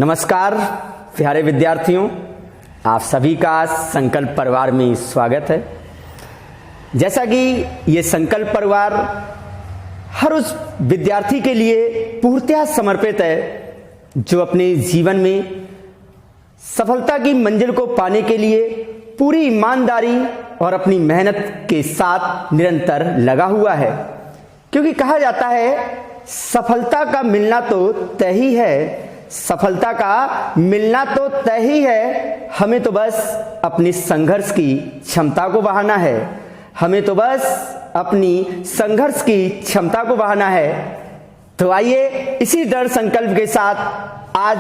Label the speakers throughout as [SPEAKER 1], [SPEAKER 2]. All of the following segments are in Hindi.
[SPEAKER 1] नमस्कार प्यारे विद्यार्थियों, आप सभी का संकल्प परिवार में स्वागत है। जैसा कि ये संकल्प परिवार हर उस विद्यार्थी के लिए पूर्णतः समर्पित है जो अपने जीवन में सफलता की मंजिल को पाने के लिए पूरी ईमानदारी और अपनी मेहनत के साथ निरंतर लगा हुआ है। क्योंकि कहा जाता है सफलता का मिलना तो तय ही है, सफलता का मिलना तो तय ही है, हमें तो बस अपनी संघर्ष की क्षमता को बढ़ाना है, हमें तो बस अपनी संघर्ष की क्षमता को बढ़ाना है। तो आइए इसी दृढ़ संकल्प के साथ आज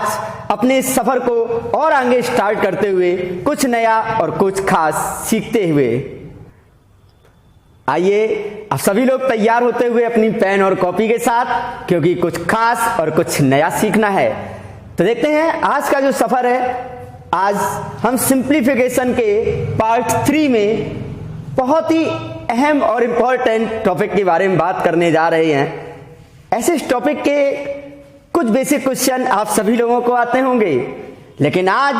[SPEAKER 1] अपने सफर को और आगे स्टार्ट करते हुए कुछ नया और कुछ खास सीखते हुए आइए आप सभी लोग तैयार होते हुए अपनी पेन और कॉपी के साथ, क्योंकि कुछ खास और कुछ नया सीखना है। तो देखते हैं आज का जो सफर है। आज हम सिंप्लीफिकेशन के पार्ट 3 में बहुत ही अहम और इम्पोर्टेंट टॉपिक के बारे में बात करने जा रहे हैं। ऐसे टॉपिक के कुछ बेसिक क्वेश्चन आप सभी लोगों को आते होंगे, लेकिन आज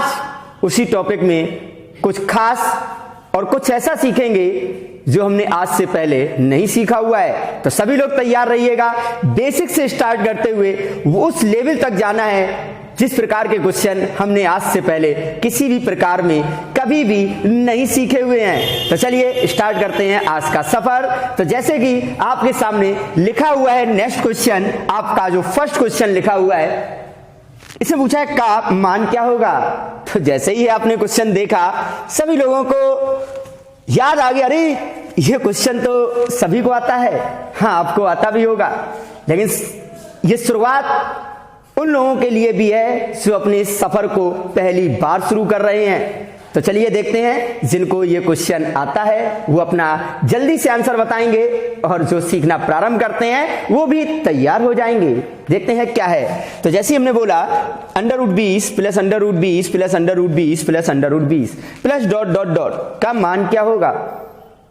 [SPEAKER 1] उसी टॉपिक में कुछ खास और कुछ ऐसा सीखेंगे जो हमने आज से पहले नहीं सीखा हुआ है। तो सभी लोग तैयार रहिएगा। बेसिक से स्टार्ट करते हुए वो उस लेवल तक जाना है जिस प्रकार के क्वेश्चन हमने आज से पहले किसी भी प्रकार में कभी भी नहीं सीखे हुए हैं। तो चलिए स्टार्ट करते हैं आज का सफर। तो जैसे कि आपके सामने लिखा हुआ है नेक्स्ट क्वेश्चन, आपका जो फर्स्ट क्वेश्चन लिखा हुआ है, इसमें पूछा है का मान क्या होगा। तो जैसे ही आपने क्वेश्चन देखा सभी लोगों को याद आ गया, अरे ये क्वेश्चन तो सभी को आता है। हाँ, आपको आता भी होगा, लेकिन ये शुरुआत उन लोगों के लिए भी है जो अपने सफर को पहली बार शुरू कर रहे हैं। तो चलिए देखते हैं जिनको ये क्वेश्चन आता है वो अपना जल्दी से आंसर बताएंगे, और जो सीखना प्रारंभ करते हैं वो भी तैयार हो जाएंगे। देखते हैं क्या है। तो जैसे हमने बोला √20 plus √20 plus √20 plus √20 plus dot dot dot का मान क्या होगा।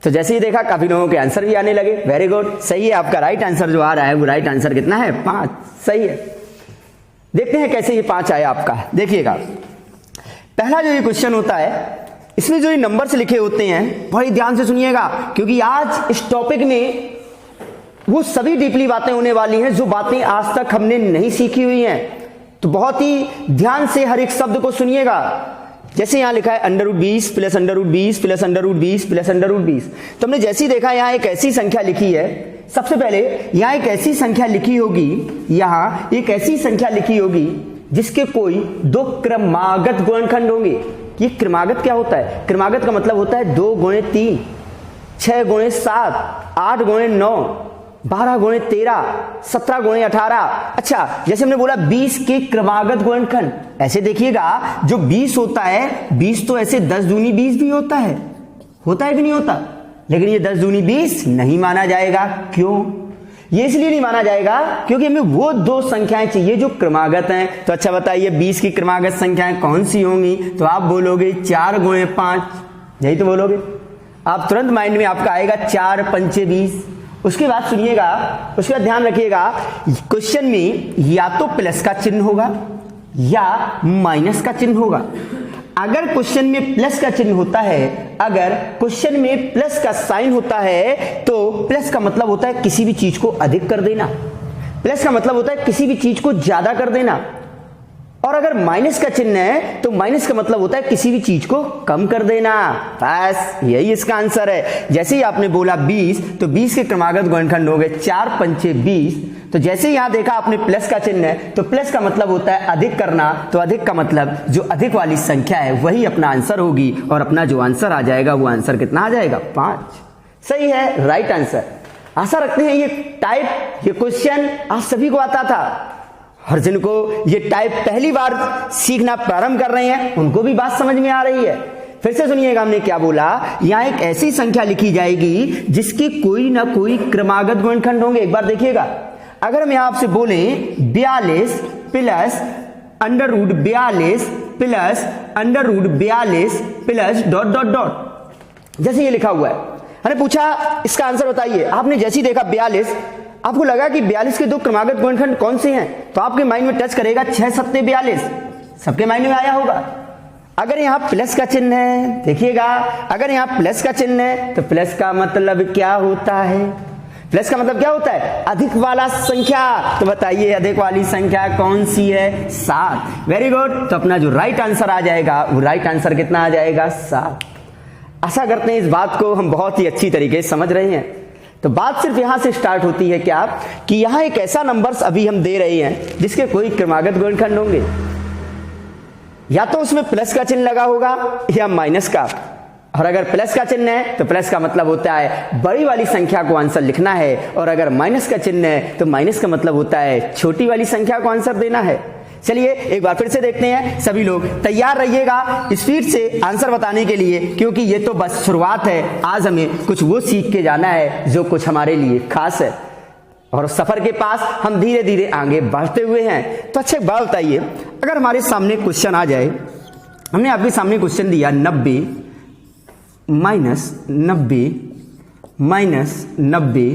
[SPEAKER 1] तो जैसे ही देखा काफी लोगों के आंसर भी आने लगे। वेरी गुड, सही है। आपका राइट आंसर जो आ रहा है वो राइट आंसर कितना है? 5। सही है। देखते हैं कैसे ये 5 आया आपका। देखिएगा पहला जो ये क्वेश्चन होता है, इसमें जो ये नंबर्स लिखे होते हैं बड़ी ध्यान से सुनिएगा, क्योंकि आज इस टॉपिक में वो सभी डीपली बातें होने वाली हैं जो बातें आज तक हमने नहीं सीखी हुई हैं। तो बहुत ही ध्यान से हर एक शब्द को सुनिएगा। जैसे यहां लिखा है √20 प्लस √20 प्लस √20 प्लस √20, तो हमने जैसे ही देखा यहां एक ऐसी संख्या लिखी है। सबसे पहले यहां एक ऐसी संख्या लिखी होगी, यहां एक ऐसी संख्या लिखी होगी जिसके कोई 2 क्रमागत गुणनखंड होंगे। ये क्रमागत क्या होता है? क्रमागत का मतलब होता है 2 × 3, 6 × 7, 8 × 9, 12 × 13, 17 × 18। अच्छा, जैसे हमने बोला 20 के क्रमागत गुणनखंड। ऐसे देखिएगा जो 20 होता है, 20 तो ऐसे 10 दूनी 20 भी होता है कि नहीं होता? लेकिन ये 10 दूनी 20 नहीं माना जाएगा। क्यों? ये इसलिए नहीं माना जाएगा क्योंकि हमें वो 2 संख्याएं चाहिए जो क्रमागत हैं। तो अच्छा बताइए 20 की क्रमागत संख्याएं कौन सी होंगी? तो आप बोलोगे 4 × 5, यही तो बोलोगे आप। तुरंत माइंड में आपका आएगा 4 × 5 = 20। उसके बाद सुनिएगा, उसके बाद ध्यान रखिएगा, क्वेश्चन में या तो प्लस का चिन्ह होगा या माइनस का चिन्ह होगा। अगर क्वेश्चन में प्लस का चिन्ह होता है, अगर क्वेश्चन में प्लस का साइन होता है, तो प्लस का मतलब होता है किसी भी चीज को अधिक कर देना, प्लस का मतलब होता है किसी भी चीज को ज्यादा कर देना। और अगर माइनस का चिन्ह है तो माइनस का मतलब होता है किसी भी चीज को कम कर देना। बस यही इसका आंसर है। जैसे ही आपने बोला 20, तो 20 के क्रमागत गुणनखंड हो गए 4 × 5 = 20। तो जैसे ही यहां देखा आपने प्लस का चिन्ह है, तो प्लस का मतलब होता है अधिक करना। तो अधिक का मतलब जो अधिक वाली संख्या है वही अपना आंसर होगी, और अपना जो आंसर आ जाएगा वो आंसर कितना आ जाएगा? 5। सही है, राइट आंसर। आशा रखते हैं ये टाइप, ये क्वेश्चन आप सभी को आता था, और जिनको ये टाइप पहली बार सीखना प्रारंभ कर रहे हैं उनको भी बात समझ में आ रही है। फिर से सुनिएगा हमने क्या बोला। यहां एक ऐसी संख्या लिखी जाएगी जिसके कोई ना कोई क्रमागत गुणनखंड होंगे। एक बार देखिएगा, अगर हम यहां आपसे बोले 42 plus √42 plus √42 plus dot dot dot, जैसे ये लिखा हुआ है, हमने पूछा इसका आंसर बताइए। आपने जैसे ही देखा 42, आपको लगा कि 42 के 2 क्रमागत गुणनखंड कौन से हैं, तो आपके माइंड में टच करेगा 6 × 7 = 42। सबके माइंड में आया होगा। अगर यहां प्लस का चिन्ह है, देखिएगा, अगर यहां प्लस का चिन्ह है तो प्लस का मतलब क्या होता है? प्लस का मतलब क्या होता है? अधिक वाला संख्या। तो बताइए अधिक वाली संख्या कौन सी है? 7। Very good. तो अपना जो राइट आंसर आ जाएगा वो राइट आंसर कितना आ जाएगा? 7। आशा करते हैं इस बात को हम बहुत ही अच्छी तरीके से समझ रहे हैं। तो बात सिर्फ यहां से स्टार्ट होती है क्या कि यहां एक ऐसा नंबर्स अभी हम दे रहे हैं जिसके कोई क्रमागत गुणनखंड होंगे, या तो उसमें प्लस का चिन्ह लगा होगा या माइनस का। और अगर प्लस का चिन्ह है तो प्लस का मतलब होता है बड़ी वाली संख्या को आंसर लिखना है, और अगर माइनस का चिन्ह है तो माइनस का मतलब होता है छोटी वाली संख्या को आंसर देना है। चलिए एक बार फिर से देखते हैं। सभी लोग तैयार रहिएगा स्पीड से आंसर बताने के लिए, क्योंकि ये तो बस शुरुआत है। आज हमें कुछ वो सीख के जाना है जो कुछ हमारे लिए खास है, और सफर के पास हम धीरे धीरे आगे बढ़ते हुए हैं। तो अच्छा एक बात बताइए, अगर हमारे सामने क्वेश्चन आ जाए, हमने आपके सामने क्वेश्चन दिया 90 minus 90 minus 90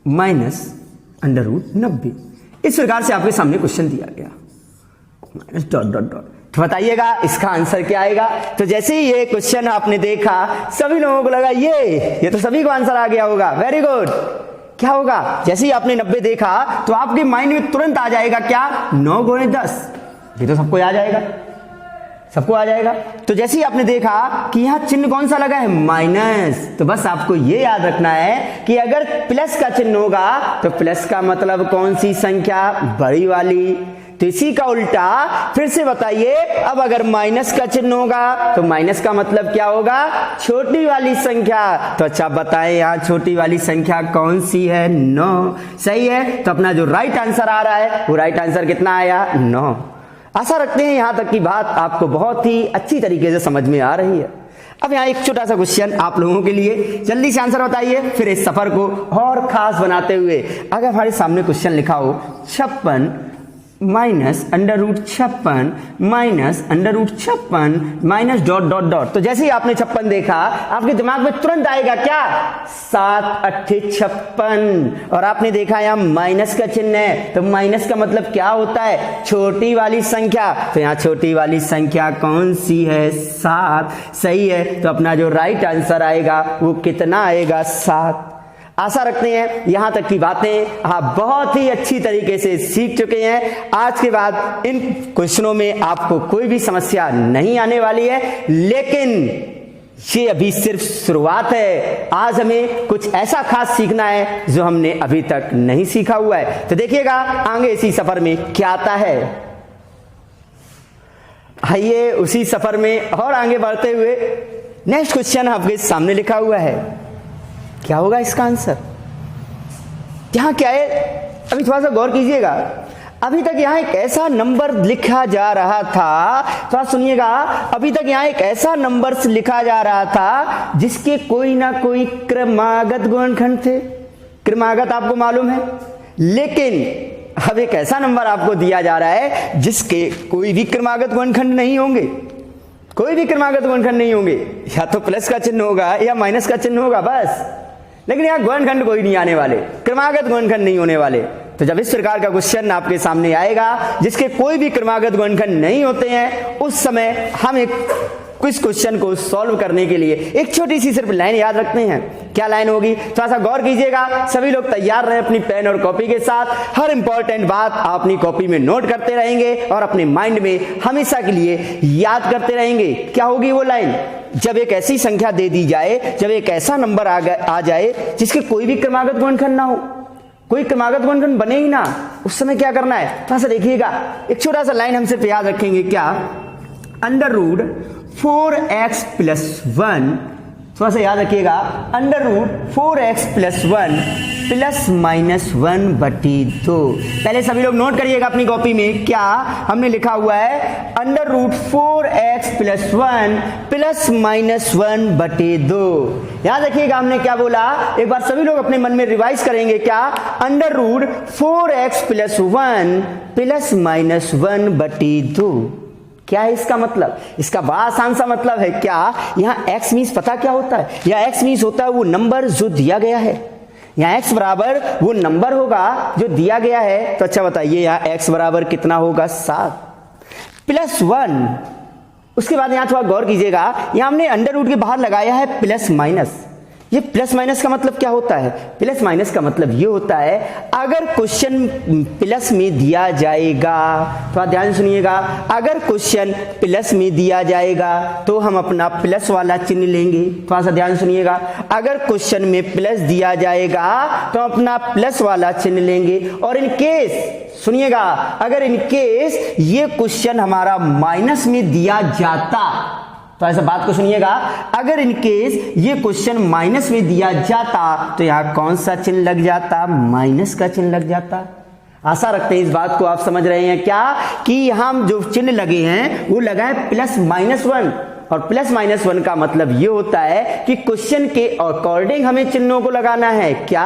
[SPEAKER 1] minus under root 90, इस प्रकार से आपके सामने क्वेश्चन दिया गया माइनस डॉट डॉट डॉट। तो बताइएगा इसका आंसर क्या आएगा? तो जैसे ही ये क्वेश्चन आपने देखा सभी लोगों को लगा ये तो सभी को आंसर आ गया होगा। Very good. क्या होगा? जैसे ही आपने 90 देखा तो आपके माइंड में तुरंत आ जाएगा क्या? 9 गुणे 10। ये तो सबको आ जाएगा, सबको आ जाएगा। तो जैसे ही आपने देखा कि यहां चिन्ह कौन सा लगा है? माइनस। तो बस आपको ये याद रखना है कि अगर प्लस का चिन्ह होगा तो प्लस का मतलब कौन सी संख्या? बड़ी वाली। तो इसी का उल्टा फिर से बताइए, अब अगर माइनस का चिन्ह होगा तो माइनस का मतलब क्या होगा? छोटी वाली संख्या। तो अच्छा बताएं यहां छोटी वाली संख्या कौन सी है? 9। सही है। तो अपना जो राइट आंसर आ रहा है वो राइट आंसर कितना आया? 9। आशा रखते हैं यहां तक की बात आपको बहुत ही अच्छी तरीके से समझ में आ रही है। अब यहाँ एक छोटा सा क्वेश्चन आप लोगों के लिए, जल्दी से आंसर बताइए, फिर इस सफर को और खास बनाते हुए अगर हमारे सामने क्वेश्चन लिखा हो 56 minus under root 56 minus under root 56 minus dot dot dot. तो जैसे ही आपने 56 देखा आपके दिमाग में तुरंत आएगा क्या? 7 8 56। और आपने देखा यहां माइनस का चिन्ह है, तो माइनस का मतलब क्या होता है? छोटी वाली संख्या। तो यहां छोटी वाली संख्या कौन सी है? 7। सही है। तो अपना जो राइट आंसर आएगा वो कितना आएगा? 7। आशा रखते हैं यहां तक की बातें आप बहुत ही अच्छी तरीके से सीख चुके हैं। आज के बाद इन क्वेश्चनों में आपको कोई भी समस्या नहीं आने वाली है, लेकिन ये अभी सिर्फ शुरुआत है। आज हमें कुछ ऐसा खास सीखना है जो हमने अभी तक नहीं सीखा हुआ है। तो देखिएगा आगे इसी सफर में क्या आता है। आइए उसी सफर में और आगे बढ़ते हुए नेक्स्ट क्वेश्चन आपके सामने लिखा हुआ है। क्या होगा इसका आंसर? यहां क्या है, अभी थोड़ा सा गौर कीजिएगा। अभी तक यहां एक ऐसा नंबर लिखा जा रहा था, थोड़ा सुनिएगा, अभी तक यहां एक ऐसा नंबर लिखा जा रहा था जिसके कोई ना कोई क्रमागत गुणनखंड थे। क्रमागत आपको मालूम है, लेकिन अब एक ऐसा नंबर आपको दिया जा रहा है जिसके कोई भी क्रमागत गुणनखंड नहीं होंगे। कोई भी क्रमागत गुणनखंड नहीं होंगे, या तो प्लस का चिन्ह होगा या माइनस का चिन्ह होगा बस, लेकिन यहां गुणनखंड कोई नहीं आने वाले, क्रमागत गुणनखंड नहीं होने वाले। तो जब इस प्रकार का क्वेश्चन आपके सामने आएगा जिसके कोई भी क्रमागत गुणनखंड नहीं होते हैं, उस समय हम एक इस क्वेश्चन को सॉल्व करने के लिए एक छोटी सी सिर्फ लाइन याद रखते हैं। क्या लाइन होगी? थोड़ा सा गौर कीजिएगा। सभी लोग तैयार रहे अपनी पेन और कॉपी के साथ। हर इंपॉर्टेंट बात आप अपनी कॉपी में नोट करते रहेंगे और अपने माइंड में हमेशा के लिए याद करते रहेंगे। क्या होगी वो लाइन? जब एक ऐसी संख्या दे दी जाए, जब एक ऐसा नंबर आ जाए जिसके कोई भी क्रमागत गुणनखंड ना हो, कोई क्रमागत गुणनखंड बने ही ना, उस समय क्या करना है? थोड़ा सा देखिएगा, एक छोटा सा लाइन हम सिर्फ याद रखेंगे। क्या? अंडर रूट 4x प्लस 1, थोड़ा सा याद रखिएगा, under root 4x plus 1 plus minus 1/2। पहले सभी लोग नोट करिएगा अपनी कॉपी में, क्या हमने लिखा हुआ है? Under root 4x plus 1 plus minus 1/2। याद रखिएगा हमने क्या बोला, एक बार सभी लोग अपने मन में रिवाइज करेंगे। क्या? Under root 4x plus 1 plus minus 1/2। क्या है इसका मतलब? इसका बड़ा आसान सा मतलब है। क्या? यहाँ x मीन्स पता क्या होता है? यहाँ x मीन्स होता है वो नंबर जो दिया गया है। यहाँ x बराबर वो नंबर होगा जो दिया गया है। तो अच्छा बताइए यहाँ x बराबर कितना होगा? 7। +1। उसके बाद यहां थोड़ा गौर कीजिएगा, यहां हमने अंडर रूट के बाहर लगाया है प्लस माइनस। ये प्लस माइनस का मतलब क्या होता है? प्लस माइनस का मतलब ये होता है अगर क्वेश्चन प्लस में दिया जाएगा, थोड़ा ध्यान सुनिएगा, अगर क्वेश्चन प्लस में दिया जाएगा तो हम अपना प्लस वाला चिन्ह लेंगे। थोड़ा सा ध्यान सुनिएगा, अगर क्वेश्चन में प्लस दिया जाएगा तो अपना प्लस वाला चिन्ह लेंगे। और इन केस सुनिएगा, अगर इन केस ये क्वेश्चन हमारा माइनस में दिया जाता, तो ऐसा बात को सुनिएगा, अगर इन केस ये क्वेश्चन माइनस में दिया जाता तो यहां कौन सा चिन्ह लग जाता? माइनस का चिन्ह लग जाता। आशा रखते हैं इस बात को आप समझ रहे हैं क्या, कि यहां जो चिन्ह लगे हैं वो लगा है +-1। और +-1 का मतलब ये होता है कि क्वेश्चन के अकॉर्डिंग हमें चिन्हों को लगाना है। क्या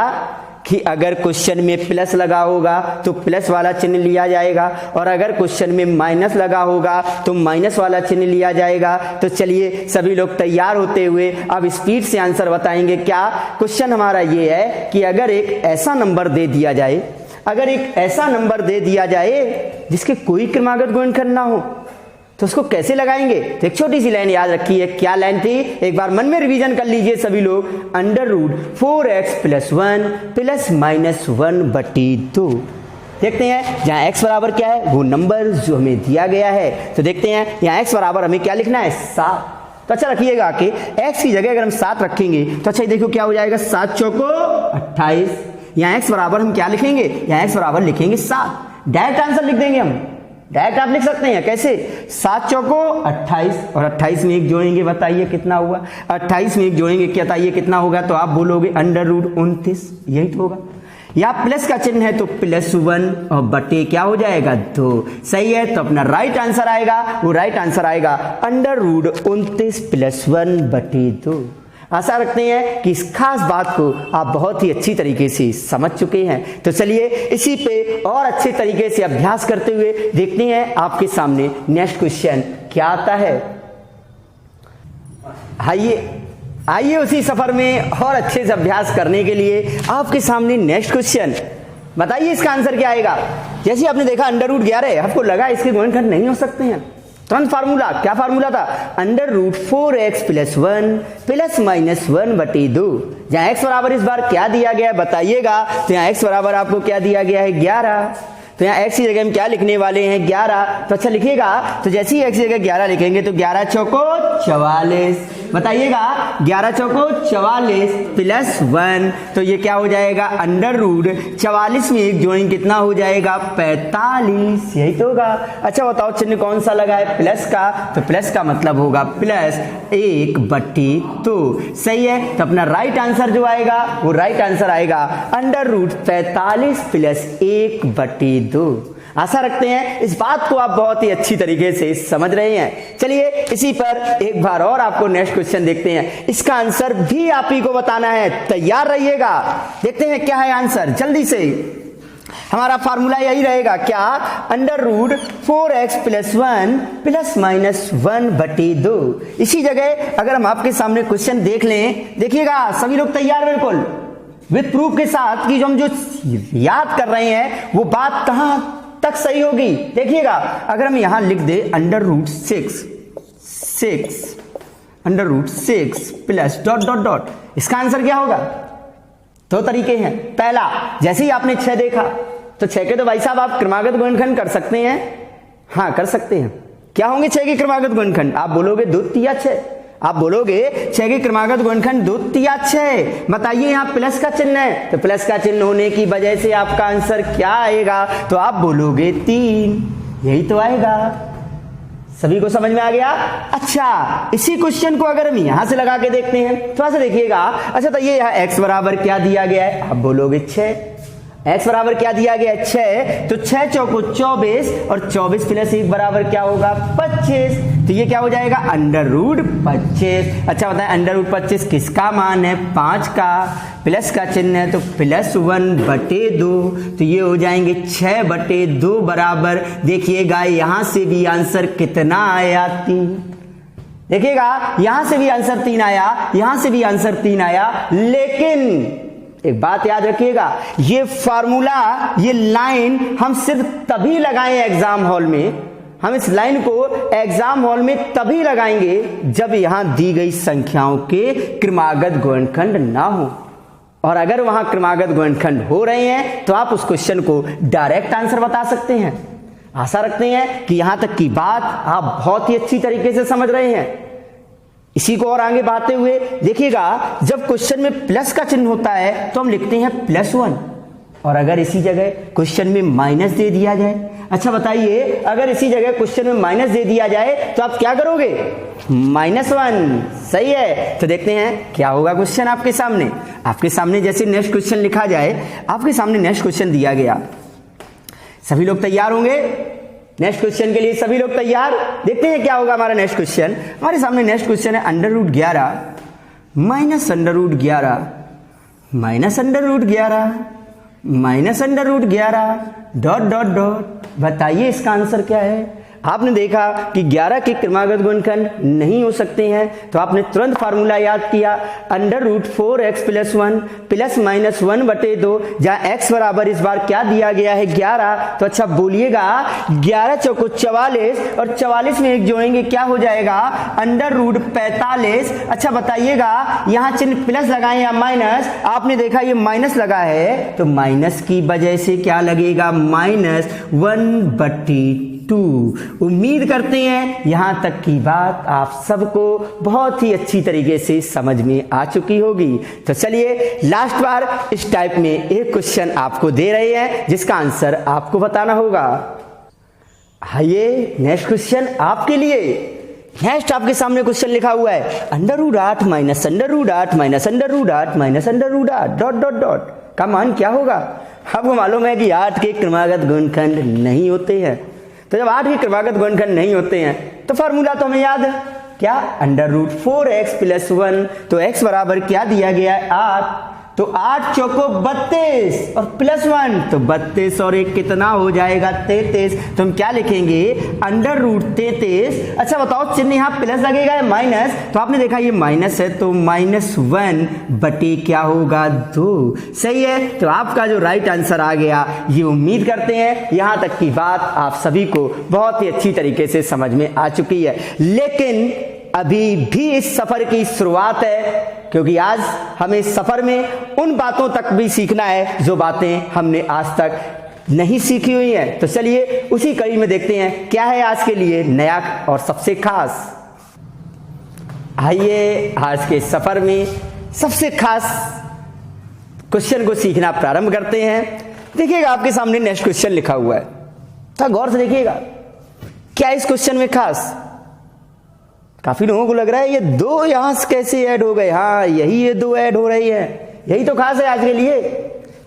[SPEAKER 1] कि अगर क्वेश्चन में प्लस लगा होगा तो प्लस वाला चिन्ह लिया जाएगा, और अगर क्वेश्चन में माइनस लगा होगा तो माइनस वाला चिन्ह लिया जाएगा। तो चलिए सभी लोग तैयार होते हुए अब स्पीड से आंसर बताएंगे। क्या क्वेश्चन हमारा ये है कि अगर एक ऐसा नंबर दे दिया जाए, अगर एक ऐसा नंबर दे दिया जाए जिसके कोई क्रमागत गुणनखंड ना हो, तो उसको कैसे लगाएंगे? तो एक छोटी सी लाइन याद रखिए, क्या लाइन थी? एक बार मन में रिवीजन कर लीजिए सभी लोग। √4x + 1 ± 1/2। देखते हैं जहां x बराबर क्या है, वो नंबर जो हमें दिया गया है। तो देखते हैं यहां x बराबर हमें क्या लिखना है? 7। तो अच्छा रखिएगा कि x की जगह अगर हम 7 रखेंगे तो अच्छा देखो क्या हो जाएगा, 7 चौको 28। यहां x बराबर हम क्या लिखेंगे? यहां x बराबर लिखेंगे 7। डायरेक्ट आंसर लिख देंगे हम, डायरेक्ट आप लिख सकते हैं। कैसे? 7 चौको 28 और 28 में 1 जोड़ेंगे, बताइए कितना हुआ? 28 में 1 जोड़ेंगे क्या, बताइए कितना होगा? तो आप बोलोगे √29, यही तो होगा। या प्लस का चिन्ह है तो +1 और बटे क्या हो जाएगा? 2। सही है, तो अपना राइट आंसर आएगा, वो राइट आंसर आएगा √29 + 1/2। आशा रखते हैं कि इस खास बात को आप बहुत ही अच्छी तरीके से समझ चुके हैं। तो चलिए इसी पे और अच्छे तरीके से अभ्यास करते हुए देखते हैं आपके सामने नेक्स्ट क्वेश्चन क्या आता है। आइए उसी सफर में और अच्छे से अभ्यास करने के लिए आपके सामने नेक्स्ट क्वेश्चन। बताइए इसका आंसर क्या आएगा। जैसे आपने देखा √11, आपको लगा इसके गुणनखंड नहीं हो सकते हैं, तुरंत फार्मूला, क्या फार्मूला था? √4x + 1 ± 1/2। जहां x बराबर इस बार क्या दिया गया है बताइएगा। तो यहाँ x बराबर आपको क्या दिया गया है? 11। तो यहाँ x की जगह हम क्या लिखने वाले हैं? 11। तो अच्छा लिखिएगा, तो जैसे ही x की जगह 11 लिखेंगे तो 11 चौको 44। बताइएगा 11 चौको 44 + 1, तो ये क्या हो जाएगा? √44 में 1 जोड़ेंगे कितना हो जाएगा? 45, यही तो होगा। अच्छा बताओ चिन्ह कौन सा लगा है? प्लस का। तो प्लस का मतलब होगा +1/2। सही है, तो अपना राइट आंसर जो आएगा वो राइट आंसर आएगा √45 + 1/2। आशा रखते हैं इस बात को आप बहुत ही अच्छी तरीके से समझ रहे हैं। चलिए इसी पर एक बार और आपको नेक्स्ट क्वेश्चन देखते हैं। इसका आंसर भी आप ही को बताना है, तैयार रहिएगा। देखते हैं क्या है आंसर जल्दी से। हमारा फार्मूला यही रहेगा, क्या? √4x + 1 ± 1/2। इसी जगह अगर हम आपके सामने क्वेश्चन देख लें, देखिएगा सभी लोग तैयार बिल्कुल विद प्रूफ के साथ कि हम जो याद कर रहे हैं वो बात कहां तक सही होगी। देखिएगा अगर हम यहां लिख दे √6 +... इसका आंसर क्या होगा? 2 तरीके हैं। पहला, जैसे ही आपने 6 देखा तो 6 के तो भाई साहब आप क्रमागत गुणनखंड कर सकते हैं। हाँ कर सकते हैं। क्या होंगे 6 के क्रमागत गुणनखंड? आप बोलोगे 2 तिया 6। आप बोलोगे 6 के क्रमागत गुणनखंड 2 तिया 6। बताइए यहाँ प्लस का चिन्ह है, तो प्लस का चिन्ह होने की वजह से आपका आंसर क्या आएगा? तो आप बोलोगे 3, यही तो आएगा। सभी को समझ में आ गया? अच्छा इसी क्वेश्चन को अगर हम यहां से लगा के देखते हैं, थोड़ा सा देखिएगा। अच्छा तो ये यहाँ x बराबर क्या दिया गया है? आप बोलोगे 6। x बराबर क्या दिया गया है? 6। तो 6 चौको 24 और 24 + 1 बराबर क्या होगा? 25। तो ये क्या हो जाएगा? √25। अच्छा बताएं √25 किसका मान है? 5 का। प्लस का चिन्ह है तो +1/2, तो ये हो जाएंगे 6/2 बराबर। देखिएगा यहां से भी आंसर कितना आया? 3। देखिएगा यहां से भी आंसर 3 आया, यहां से भी आंसर 3 आया। लेकिन एक बात याद रखिएगा, ये फार्मूला, ये लाइन हम सिर्फ तभी लगाए एग्जाम हॉल में हम इस लाइन को एग्जाम हॉल में तभी लगाएंगे जब यहां दी गई संख्याओं के क्रमागत गुणनखंड ना हो, और अगर वहां क्रमागत गुणनखंड हो रहे हैं तो आप उस क्वेश्चन को डायरेक्ट आंसर बता सकते हैं। आशा रखते हैं कि यहां तक की बात आप बहुत ही अच्छी तरीके से समझ रहे हैं। इसी को और आगे बढ़ाते हुए देखिएगा, जब क्वेश्चन में प्लस का चिन्ह होता है तो हम लिखते हैं +1, और अगर इसी जगह क्वेश्चन में माइनस दे दिया जाए, अच्छा बताइए, अगर इसी जगह क्वेश्चन में माइनस दे दिया जाए तो आप क्या करोगे? -1। सही है। तो देखते हैं क्या होगा क्वेश्चन आपके सामने। आपके सामने जैसे नेक्स्ट क्वेश्चन लिखा जाए, आपके सामने नेक्स्ट क्वेश्चन दिया गया। सभी लोग तैयार होंगे नेक्स्ट क्वेश्चन के लिए? सभी लोग तैयार? देखते हैं क्या होगा हमारा नेक्स्ट क्वेश्चन। हमारे सामने नेक्स्ट क्वेश्चन है √11 minus √11 minus √11 minus √11 dot dot dot. बताइए इसका आंसर क्या है? आपने देखा कि 11 के क्रमागत गुणनखंड नहीं हो सकते हैं, तो आपने तुरंत फार्मूला याद किया, √4x + 1 प्लस माइनस 1/2, जहां x बराबर इस बार क्या दिया गया है? 11। तो अच्छा बोलिएगा, 11 चौको 44, और 44 में एक जोड़ेंगे क्या हो जाएगा? √45। अच्छा बताइएगा, यहां चिन्ह प्लस लगाएं या माइनस? आपने देखा ये माइनस लगा है, तो माइनस की वजह से क्या लगेगा? -1/2। उम्मीद करते हैं यहां तक की बात आप सबको बहुत ही अच्छी तरीके से समझ में आ चुकी होगी। तो चलिए लास्ट बार इस टाइप में एक क्वेश्चन आपको दे रहे हैं जिसका आंसर आपको बताना होगा। आइए नेक्स्ट क्वेश्चन आपके लिए। नेक्स्ट आपके सामने क्वेश्चन लिखा हुआ है √8 minus √8 minus √8 minus √8 dot dot dot का मान क्या होगा? आपको मालूम है कि 8 के क्रमागत गुणनखंड नहीं होते हैं, तो जब 8 के क्रमागत गुणनखंड नहीं होते हैं तो फार्मूला तो हमें याद है क्या? √4x + 1। तो x बराबर क्या दिया गया है? 8। तो 8 चौको 32 और +1 तो 32 और 1 कितना हो जाएगा? 33। तो हम क्या लिखेंगे? √33। अच्छा बताओ, चिन्ह यहाँ प्लस लगेगा या माइनस? तो आपने देखा ये माइनस है, तो -1 क्या होगा? 2। सही है। तो आपका जो राइट आंसर आ गया, ये उम्मीद करते हैं यहां तक की बात आप सभी को बहुत ही अच्छी तरीके से समझ में आ चुकी है। लेकिन अभी भी इस सफर की शुरुआत है, क्योंकि आज हमें इस सफर में उन बातों तक भी सीखना है जो बातें हमने आज तक नहीं सीखी हुई हैं। तो चलिए उसी कड़ी में देखते हैं क्या है आज के लिए नया और सबसे खास। आइए आज के सफर में सबसे खास क्वेश्चन को सीखना प्रारंभ करते हैं। देखिएगा आपके सामने नेक्स्ट क्वेश्चन लिखा हुआ है, तो गौर से देखिएगा क्या इस क्वेश्चन में खास। काफी लोगों को लग रहा है ये 2 यहां से कैसे ऐड हो गए? हाँ, यही ये 2 ऐड हो रही है, यही तो खास है आज के लिए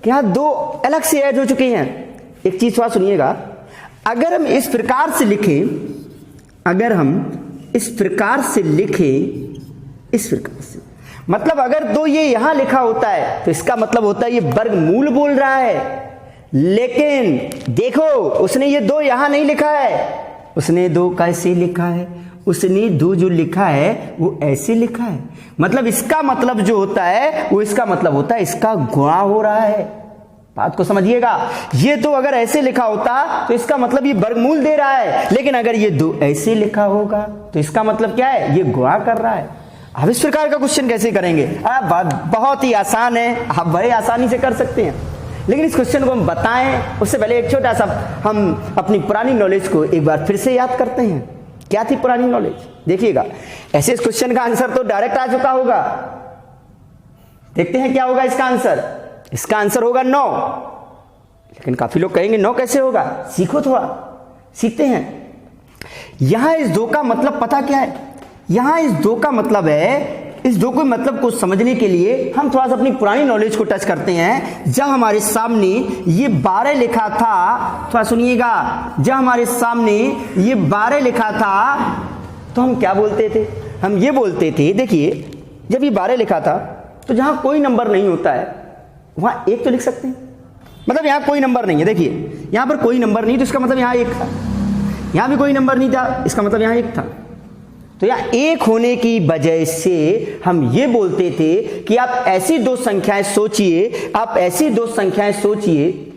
[SPEAKER 1] कि यहां 2 अलग से ऐड हो चुकी हैं। एक चीज थोड़ा सुनिएगा, अगर हम इस प्रकार से लिखें, अगर हम इस प्रकार से लिखें, इस प्रकार से, मतलब अगर 2 ये यहां लिखा होता है तो इसका मतलब होता है ये वर्गमूल बोल रहा है। लेकिन देखो उसने ये 2 यहां नहीं लिखा है, उसने 2 कैसे लिखा है? उसने 2 जो लिखा है वो ऐसे लिखा है। मतलब इसका मतलब जो होता है वो इसका मतलब होता है इसका गुणा हो रहा है। बात को समझिएगा, ये 2 अगर ऐसे लिखा होता तो इसका मतलब ये वर्गमूल दे रहा है, लेकिन अगर ये 2 ऐसे लिखा होगा तो इसका मतलब क्या है? ये गुणा कर रहा है। अब इस प्रकार का क्वेश्चन कैसे करेंगे? बहुत ही आसान है, आप बड़े आसानी से कर सकते हैं। लेकिन इस क्वेश्चन को हम बताएं उससे पहले एक छोटा सा हम अपनी पुरानी नॉलेज को एक बार फिर से याद करते हैं। क्या थी पुरानी नॉलेज? देखिएगा, ऐसे इस क्वेश्चन का आंसर तो डायरेक्ट आ चुका होगा। देखते हैं क्या होगा इसका आंसर। इसका आंसर होगा 9। लेकिन काफी लोग कहेंगे 9 कैसे होगा? सीखो, थोड़ा सीखते हैं। यहां इस 2 का मतलब पता क्या है? यहां इस 2 का मतलब है, इस 2 के मतलब को समझने के लिए हम थोड़ा सा अपनी पुरानी नॉलेज को टच करते हैं। जब हमारे सामने ये 12 लिखा था, थोड़ा सुनिएगा, जब हमारे सामने ये 12 लिखा था तो हम क्या बोलते थे? हम ये बोलते थे, देखिए जब ये 12 लिखा था तो जहां कोई नंबर नहीं होता है वहां 1 तो लिख सकते हैं। मतलब यहां कोई नंबर नहीं है, देखिए यहां पर कोई नंबर नहीं, तो इसका मतलब यहां 1 था। यहां भी कोई नंबर नहीं था, इसका मतलब यहां 1 था। तो यहां 1 होने की वजह से हम ये बोलते थे कि आप ऐसी 2 संख्याएं सोचिए, आप ऐसी 2 संख्याएं सोचिए,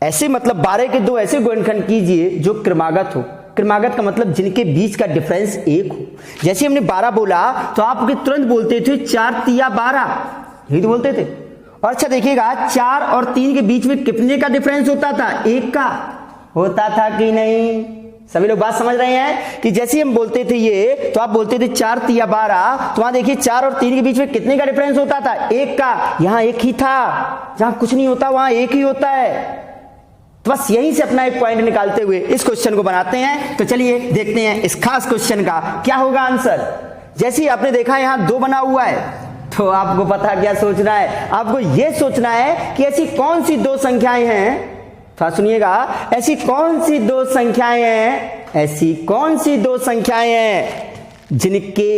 [SPEAKER 1] ऐसे मतलब 12 के 2 ऐसे गुणनखंड कीजिए जो क्रमागत हो। क्रमागत का मतलब जिनके बीच का डिफरेंस 1 हो। जैसे हमने 12 बोला तो आप तुरंत बोलते थे 4 तिया 12, यही तो बोलते थे। और अच्छा देखिएगा 4 और 3 के बीच में कितने का डिफरेंस होता था? 1 का होता था कि नहीं? सभी लोग बात समझ रहे हैं कि जैसे हम बोलते थे ये, तो आप बोलते थे 4 तिया 12, तो वहां देखिए 4 और 3 के बीच में कितने का डिफरेंस होता था? 1 का। यहां 1 ही था, जहां कुछ नहीं होता वहां 1 ही होता है। तो बस यहीं से अपना एक पॉइंट निकालते हुए इस क्वेश्चन को बनाते हैं। तो चलिए देखते हैं इस खास क्वेश्चन का क्या होगा आंसर। जैसे ही आपने देखा यहां 2 बना हुआ है, तो आपको पता क्या सोचना है? आपको यह सोचना है कि ऐसी कौन सी 2 संख्याएं हैं, थोड़ा सुनिएगा, ऐसी कौन सी 2 संख्याएं हैं, ऐसी कौन सी 2 संख्याएं हैं जिनके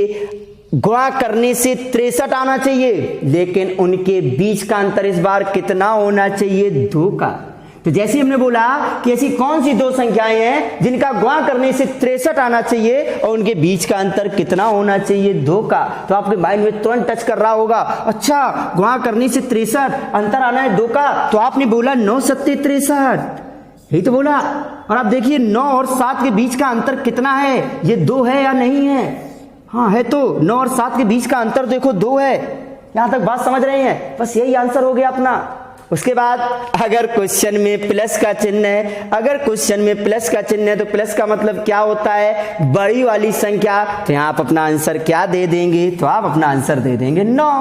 [SPEAKER 1] गुणा करने से 63 आना चाहिए, लेकिन उनके बीच का अंतर इस बार कितना होना चाहिए? 2 का। तो जैसे हमने बोला कि ऐसी कौन सी 2 संख्याएं हैं जिनका गुणा करने से 63 आना चाहिए और उनके बीच का अंतर कितना होना चाहिए? 2 का। तो आपके माइंड में तुरंत टच कर रहा होगा, अच्छा गुणा करने से 63, अंतर आना है 2 का, तो आपने बोला 9 सत्ते 63, यही तो बोला। और आप देखिए 9 और 7 के बीच का अंतर कितना है? ये 2 है या नहीं है? हाँ है। तो 9 और 7 के बीच का अंतर देखो 2 है। यहां तक बात समझ रहे हैं? बस यही आंसर हो गया अपना। उसके बाद अगर क्वेश्चन में प्लस का चिन्ह है, अगर क्वेश्चन में प्लस का चिन्ह है तो प्लस का मतलब क्या होता है? बड़ी वाली संख्या। तो यहां आप अपना आंसर क्या दे देंगे? तो आप अपना आंसर दे देंगे 9।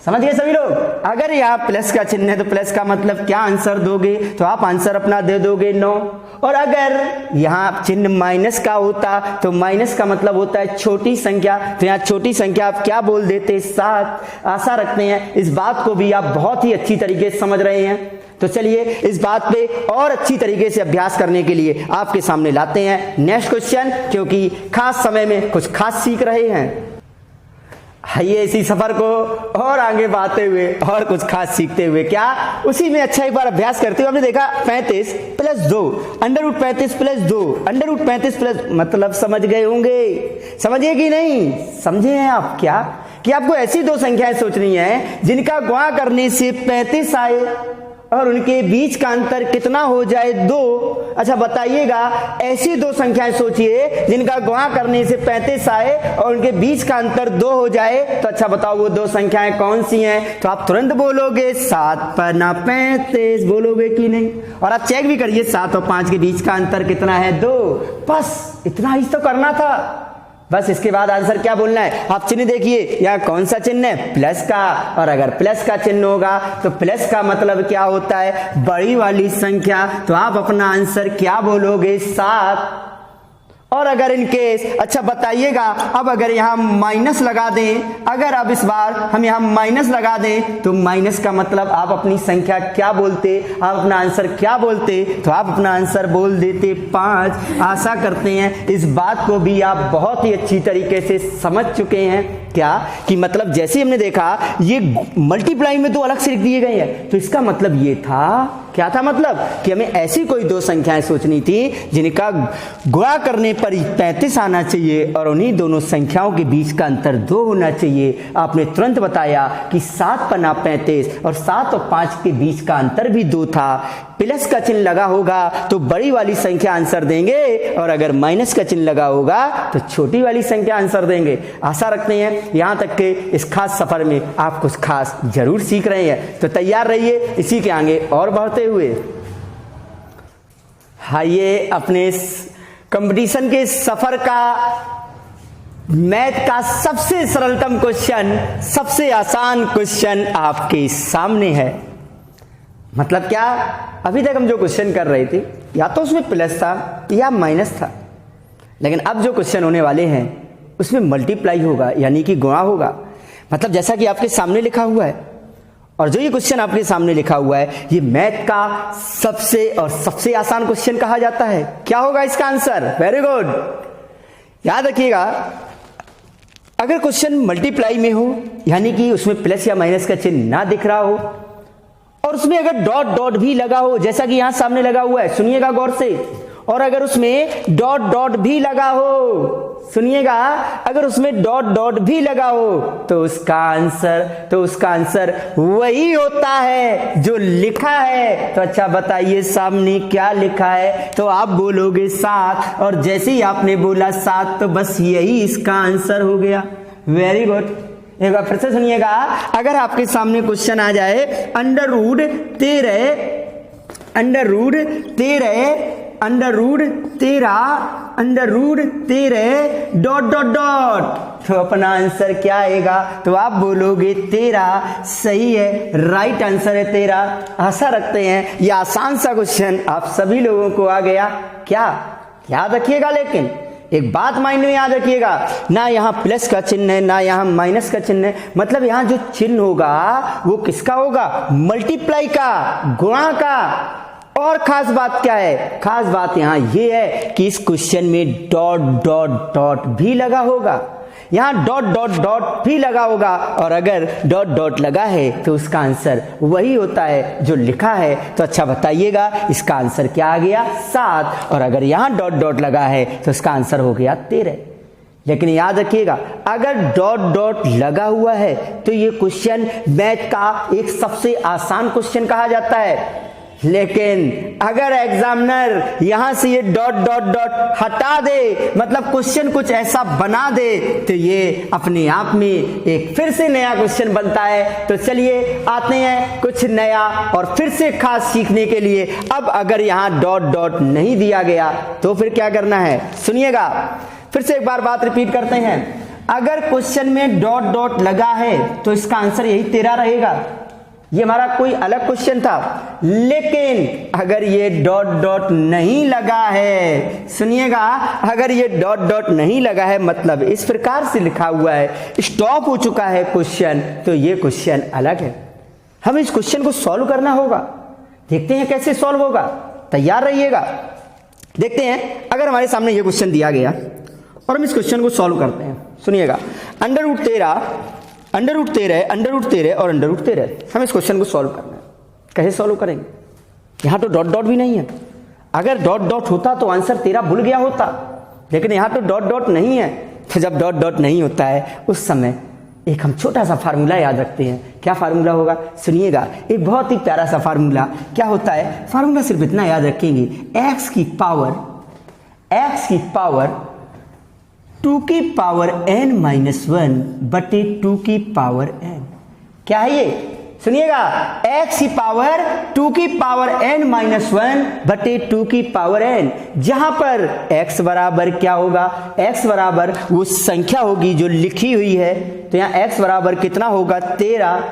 [SPEAKER 1] समझ गए सभी लोग? अगर यहाँ प्लस का चिन्ह है तो प्लस का मतलब क्या आंसर दोगे? तो आप आंसर अपना दे दोगे 9। और अगर यहाँ चिन्ह माइनस का होता तो माइनस का मतलब होता है छोटी संख्या, तो यहाँ छोटी संख्या आप क्या बोल देते? 7। आशा रखते हैं इस बात को भी आप बहुत ही अच्छी तरीके से समझ रहे हैं। तो चलिए इस बात पे और अच्छी तरीके से अभ्यास करने के लिए आपके सामने लाते हैं नेक्स्ट क्वेश्चन, क्योंकि खास समय में कुछ खास सीख रहे हैं। आइए इसी सफर को और आगे बढ़ाते हुए और कुछ खास सीखते हुए क्या उसी में अच्छा एक बार अभ्यास करते हुए हमने देखा 35 प्लस 2 √35 प्लस 2 √35 प्लस, मतलब समझ गए होंगे। समझिए कि नहीं समझे हैं आप? क्या कि आपको ऐसी 2 संख्याएं सोचनी है जिनका गुणा करने से 35 आए और उनके बीच का अंतर कितना हो जाए? 2। अच्छा बताइएगा, ऐसी 2 संख्याएं सोचिए जिनका गुणा करने से 35 आए और उनके बीच का अंतर 2 हो जाए। तो अच्छा बताओ वो 2 संख्याएं कौन सी हैं? तो आप तुरंत बोलोगे 7 पन्ना 35, बोलोगे कि नहीं? और आप चेक भी करिए 7 और 5 के बीच का अंतर कितना है? 2। बस इतना ही तो करना था। बस इसके बाद आंसर क्या बोलना है? आप चिन्ह देखिए, यहाँ कौन सा चिन्ह है? प्लस का। और अगर प्लस का चिन्ह होगा तो प्लस का मतलब क्या होता है? बड़ी वाली संख्या। तो आप अपना आंसर क्या बोलोगे? 7। और अगर इनकेस अच्छा बताइएगा, अब अगर यहां माइनस लगा दें, अगर अब इस बार हम यहां माइनस लगा दें तो माइनस का मतलब आप अपनी संख्या क्या बोलते? आप अपना आंसर क्या बोलते? तो आप अपना आंसर बोल देते 5। आशा करते हैं इस बात को भी आप बहुत ही अच्छी तरीके से समझ चुके हैं। क्या कि मतलब जैसे हमने देखा ये मल्टीप्लाई में 2 अलग से लिख दिए गए हैं, तो इसका मतलब ये था, क्या था मतलब? कि हमें ऐसी कोई 2 संख्याएं सोचनी थी जिनका गुणा करने पर 35 आना चाहिए और उन्हीं दोनों संख्याओं के बीच का अंतर 2 होना चाहिए। आपने तुरंत बताया कि 7 पन्ना 35 और 7 और 5 के बीच का अंतर भी 2 था। प्लस का चिन्ह लगा होगा तो बड़ी वाली संख्या आंसर देंगे, और अगर माइनस का चिन्ह लगा होगा तो छोटी वाली संख्या आंसर देंगे। आशा रखते हैं यहां तक के इस खास सफर में आप कुछ खास जरूर सीख रहे हैं। तो तैयार रहिए इसी के आगे और बढ़ते हुए। आइए अपने कंपटीशन के सफर का मैथ का सबसे सरलतम क्वेश्चन, सबसे आसान क्वेश्चन आपके सामने है। मतलब क्या, अभी तक हम जो क्वेश्चन कर रहे थे या तो उसमें प्लस था या माइनस था, लेकिन अब जो क्वेश्चन होने वाले हैं उसमें मल्टीप्लाई होगा, यानी कि गुणा होगा। मतलब जैसा कि आपके सामने लिखा हुआ है, और जो ये क्वेश्चन आपके सामने लिखा हुआ है ये मैथ का सबसे आसान क्वेश्चन कहा जाता है। क्या होगा इसका आंसर? वेरी गुड, याद रखिएगा। अगर क्वेश्चन मल्टीप्लाई में हो, यानी कि उसमें प्लस या माइनस का चिन्ह ना दिख रहा हो, और उसमें अगर डॉट डॉट भी लगा हो, जैसा कि यहां सामने लगा हुआ है, सुनिएगा गौर से, और अगर उसमें डॉट डॉट भी लगा हो, सुनिएगा, अगर उसमें डॉट डॉट भी लगा हो तो उसका आंसर वही होता है जो लिखा है। तो अच्छा बताइए सामने क्या लिखा है? तो आप बोलोगे 7, और जैसे ही आपने बोला 7 तो बस यही इसका आंसर हो गया। Very good. एक बार फिर से सुनिएगा, अगर आपके सामने क्वेश्चन आ जाए under root 13 dot dot dot, तो अपना आंसर क्या आएगा? तो आप बोलोगे 13। सही है, राइट आंसर है 13। आशा रखते हैं ये आसान सा क्वेश्चन आप सभी लोगों को आ गया। क्या याद रखिएगा, लेकिन एक बात माइंड में याद रखिएगा, ना यहाँ प्लस का चिन्ह है ना यहाँ माइनस का चिन्ह है, मतलब यहाँ जो चिन्ह होगा वो किसका होगा? मल्टीप्लाई का, गुणा का। और खास बात क्या है? खास बात यहाँ ये है कि इस क्वेश्चन में डॉट डॉट डॉट भी लगा होगा, यहाँ डॉट डॉट डॉट भी लगा होगा, और अगर डॉट डॉट लगा है तो उसका आंसर वही होता है जो लिखा है। तो अच्छा बताइएगा इसका आंसर क्या आ गया? 7, और अगर यहाँ डॉट डॉट लगा है तो इसका आंसर हो गया 13। लेकिन याद रखिएगा, अगर डॉट डॉट लगा हुआ है तो ये क्वेश्चन मैथ का एक सबसे आसान क्वेश्चन कहा जाता है। लेकिन अगर एग्जामिनर यहां से ये डॉट डॉट डॉट हटा दे, मतलब क्वेश्चन कुछ ऐसा बना दे, तो ये अपने आप में एक फिर से नया क्वेश्चन बनता है। तो चलिए आते हैं कुछ नया और फिर से खास सीखने के लिए। अब अगर यहां डॉट डॉट नहीं दिया गया तो फिर क्या करना है? सुनिएगा, फिर से एक बार बात रिपीट करते हैं। अगर क्वेश्चन में डॉट डॉट लगा है तो इसका आंसर यही 13 रहेगा। ये हमारा कोई अलग क्वेश्चन था। लेकिन अगर ये डॉट डॉट नहीं लगा है, सुनिएगा, अगर ये डॉट डॉट नहीं लगा है, मतलब इस प्रकार से लिखा हुआ है, स्टॉप हो चुका है क्वेश्चन, तो ये क्वेश्चन अलग है। हमें इस क्वेश्चन को सॉल्व करना होगा। देखते हैं कैसे सॉल्व होगा, तैयार रहिएगा। देखते हैं, अगर हमारे सामने ये क्वेश्चन दिया गया और हम इस क्वेश्चन को सॉल्व करते हैं। सुनिएगा, अंडर रूट 13 और अंडर रूट 13, हम इस क्वेश्चन को सॉल्व करना है। कैसे सॉल्व करेंगे? यहां तो डॉट डॉट भी नहीं है। अगर डॉट डॉट होता तो आंसर 13 भूल गया होता, लेकिन यहां तो डॉट डॉट नहीं है। तो जब डॉट डॉट नहीं होता है उस समय एक हम छोटा सा फार्मूला याद रखते हैं। क्या फार्मूला होगा? सुनिएगा, एक बहुत ही प्यारा सा फार्मूला। क्या होता है? फार्मूला सिर्फ इतना याद रखेंगे, x की पावर 2 की पावर n माइनस 1 बटे 2 की पावर n। क्या है ये? सुनिएगा, x की पावर 2 की पावर n माइनस 1 बटे 2 की पावर n, जहां पर x बराबर क्या होगा? x बराबर वो संख्या होगी जो लिखी हुई है। तो यहां x बराबर कितना होगा? 13।